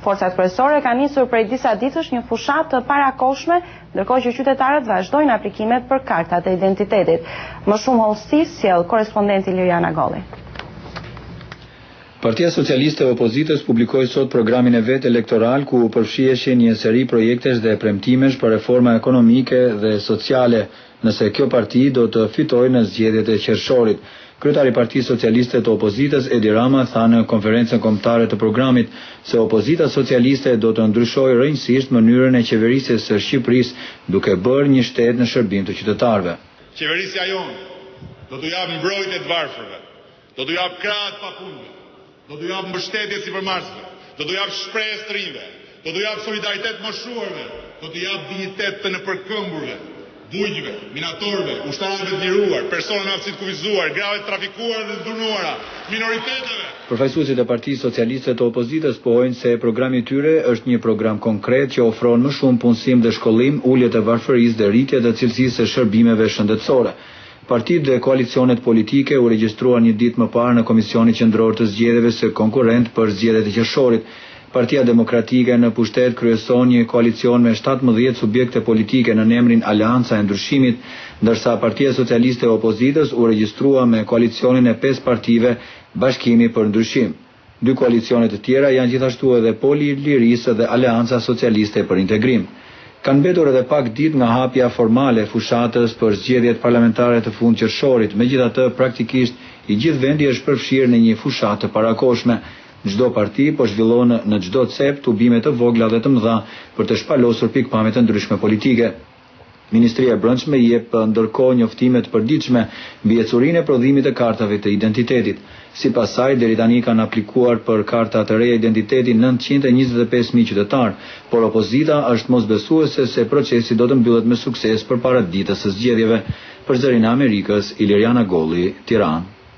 forcat kryesore ka nisur prej disa ditësh një fushat të parakoshme, ndërkohë që qytetarët vazhdojnë aplikimet për kartat e identitetit. Më shumë hollësi sjell korrespondenti Liriana Golli. Partia Socialiste e Opozitës publikoi sot programin e vet elektoral ku përfshiheshin një seri projektesh dhe premtimesh për reforma ekonomike dhe sociale, nëse kjo parti do të fitojë në zgjedhjet e qershorit. Kryetari i Partisë Socialiste të Opozitës, Edi Rama, tha në konferencën kombëtare të programit se Opozita Socialiste do të ndryshojë rrënjësisht mënyrën e qeverisjes së Shqipërisë duke bërë një shtet në shërbim të qytetarëve. Qeverisja jonë do t'u jap mbrojtje të varfërve, do t'u jap krah të papunëve, do t'u jap mbështetje sipërmarrësve, do t'u jap shprehje të rinjve, do t'u jap solidaritet moshuarve, do t'u jap dinjitet të nëpërkëmburve, bujqve, minatorëve, ushtarëve të liruar, persona me aftësi të kufizuar, grave të trafikuara dhe të dhunuara, minoriteteve. Përfaqësuesit e Partisë Socialiste të Opozitës pohojnë se programi i tyre është një program konkret që ofron më shumë punësim dhe shkollim, ulje të varfërisë dhe rritje të cilësisë së shërbimeve shëndetësore. Partitë dhe koalicionet politike u regjistruan një ditë më parë në Komisionin Qendror të Zgjedhjeve së konkurrent për zgjedhjet e qershorit. Partia Demokratike në pushtet kryeson një koalicion me 17 subjekte politike në emrin Aleanca e Ndryshimit, ndërsa Partia Socialiste e Opozitës u regjistrua me koalicionin e 5 partive Bashkimi për Ndryshim. 2 koalicionet të tjera janë gjithashtu edhe Poli i Lirisë dhe Aleanca Socialiste për Integrim. Kanë mbetur edhe pak ditë nga hapja formale e fushatës për zgjedhjet parlamentare të fund qershorit, megjithatë praktikisht i gjithë vendi është përfshirë në një fushatë të parakoshme. Çdo parti po zhvillon në çdo cep tubime të vogla dhe të mëdha për të shpalosur pikpamje të ndryshme politike. Ministria e Brendshme jep ndërkohë njoftime të përditshme mbi ecurinë e prodhimit të kartave të identitetit. Sipas saj, deri tani kanë aplikuar për karta të reja identiteti 925.000 qytetarë, por opozita është mosbesuese se procesi do të mbyllet me sukses përpara ditës së zgjedhjeve. Për Zërin e Amerikës, Iliriana Golli, Tiranë.